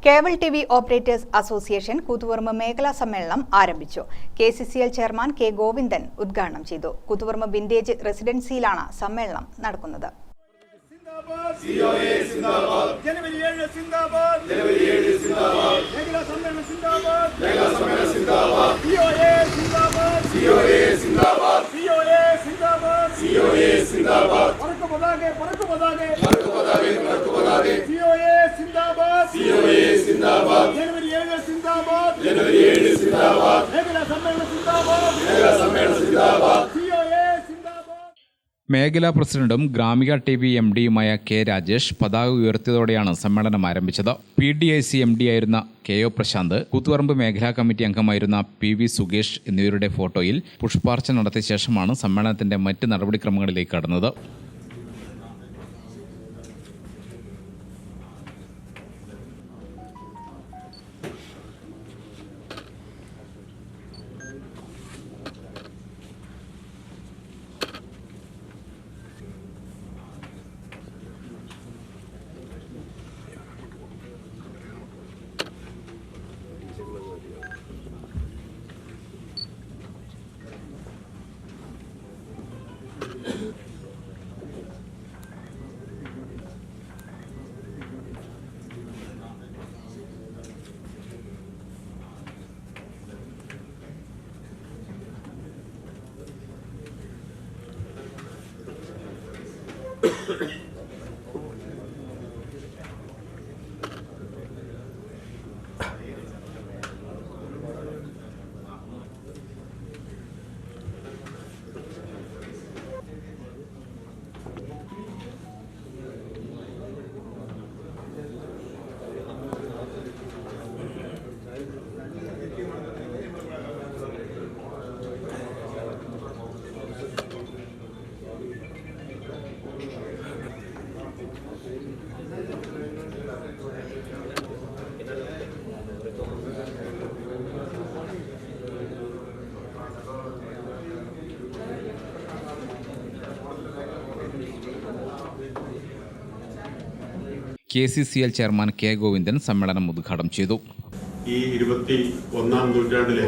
Cable TV operators association Koothuparamba മേഖലാ സമ്മേളനം ആരംഭിച്ചു. KCCL ചെയർമാൻ കെ ഗോവിന്ദൻ ഉദ്ഘാടനം ചെയ്തു. കൂത്തുപറമ്പ് വിന്റേജ് റെസിഡൻസിയിലാണ് സമ്മേളനം നടക്കുന്നത്. മേഖലാ പ്രസിഡന്റും ഗ്രാമിക TV MD-യുമായ കെ രാജേഷ് പതാക ഉയർത്തിയതോടെയാണ് സമ്മേളനം ആരംഭിച്ചത്. PDIC MD ആയിരുന്ന KO പ്രശാന്ത്, കൂത്തുപറമ്പ് മേഖലാ കമ്മിറ്റി അംഗമായിരുന്ന PV സുകേഷ് എന്നിവരുടെ ഫോട്ടോയിൽ പുഷ്പാർച്ചന നടത്തിയ ശേഷമാണ് സമ്മേളനത്തിന്റെ മറ്റ് നടപടിക്രമങ്ങളിലേക്ക് കടന്നത്. KCCL ചെയർമാൻ കെ ഗോവിന്ദൻ സമ്മേളനം ഉദ്ഘാടനം ചെയ്തു. ഈ 21ാം നൂറ്റാണ്ടിലെ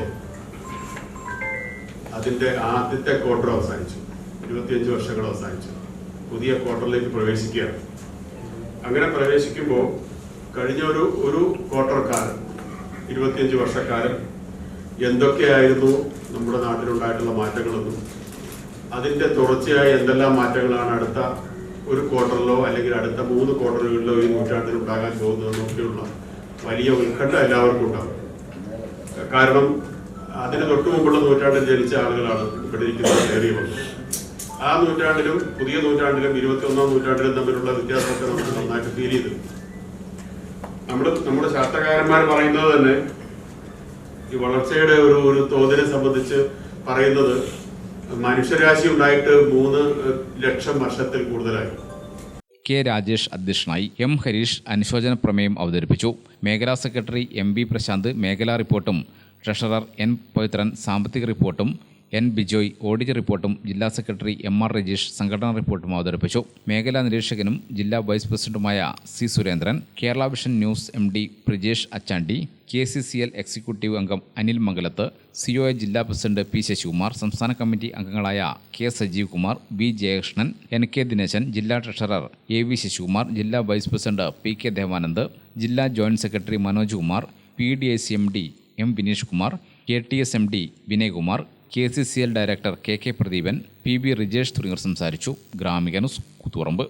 അതിൻ്റെ ആദ്യത്തെ ക്വാർട്ടർ അവസാനിച്ചു. 25 വർഷങ്ങൾ അവസാനിച്ചു. പുതിയ ക്വാർട്ടറിലേക്ക് പ്രവേശിക്കുകയാണ്. അങ്ങനെ പ്രവേശിക്കുമ്പോൾ കഴിഞ്ഞ ഒരു ക്വാർട്ടർ കാലം, 25 വർഷക്കാലം എന്തൊക്കെയായിരുന്നു നമ്മുടെ നാട്ടിലുണ്ടായിട്ടുള്ള മാറ്റങ്ങളെന്നും അതിൻ്റെ തുടർച്ചയായി എന്തെല്ലാം മാറ്റങ്ങളാണ് അടുത്ത ഒരു ക്വാർട്ടറിലോ അല്ലെങ്കിൽ അടുത്ത 3 ക്വാർട്ടറുകളിലോ ഈ നൂറ്റാണ്ടിൽ ഉണ്ടാകാൻ പോകുന്നതെന്നൊക്കെയുള്ള വലിയ ഉത്കണ്ഠ എല്ലാവർക്കും ഉണ്ടാകും. കാരണം അതിന് തൊട്ടു മുമ്പുള്ള നൂറ്റാണ്ടിൽ ജനിച്ച ആളുകളാണ് ഇവിടെ ഇരിക്കുന്നത് ഏറിയ വന്നത്. ആ നൂറ്റാണ്ടിലും പുതിയ നൂറ്റാണ്ടിലും 21ാം നൂറ്റാണ്ടിലും തമ്മിലുള്ള വ്യത്യാസമൊക്കെ നമുക്ക് നന്നായിട്ട് ഫീൽ ചെയ്തു. നമ്മുടെ ശാസ്ത്രകാരന്മാർ പറയുന്നത് തന്നെ ഈ വളർച്ചയുടെ ഒരു തോതിനെ സംബന്ധിച്ച് പറയുന്നത് മനുഷ്യരാശി ഉണ്ടായിട്ട് 3 ലക്ഷം വർഷത്തിൽ കൂടുതലായി. കെ രാജേഷ് അധ്യക്ഷനായി. M ഹരീഷ് അനുശോചന പ്രമേയം അവതരിപ്പിച്ചു. മേഖലാ സെക്രട്ടറി MB പ്രശാന്ത് മേഖലാ റിപ്പോർട്ടും, ട്രഷറർ N പവിത്രൻ സാമ്പത്തിക റിപ്പോർട്ടും, N ബിജോയ് ഓഡിറ്റ് റിപ്പോർട്ടും, ജില്ലാ സെക്രട്ടറി MR രജീഷ് സംഘടനാ റിപ്പോർട്ടും അവതരിപ്പിച്ചു. മേഖലാ നിരീക്ഷകനും ജില്ലാ വൈസ് പ്രസിഡന്റുമായ C Surendran, Kerala vision news MD Prijesh Achandi, KCCL executive അംഗം അനിൽ മംഗലത്ത്, COA ജില്ലാ പ്രസിഡന്റ് P ശശികുമാർ, സംസ്ഥാന കമ്മിറ്റി അംഗങ്ങളായ K Sajeev Kumar, B Jayakrishnan, NK Dineshan, ജില്ലാ ട്രഷറർ AV ശശികുമാർ, ജില്ലാ വൈസ് പ്രസിഡന്റ് PK ദേവാനന്ദ്, ജില്ലാ joint secretary Manoj Kumar, PDIC MD M Vineesh Kumar, KTS MD Vinayakumar, KCCL director KK Pradeepan, PB Rijesh തുടങ്ങിയവർ സംസാരിച്ചു. ഗ്രാമിക ന്യൂസ്, കൂത്തുപറമ്പ്.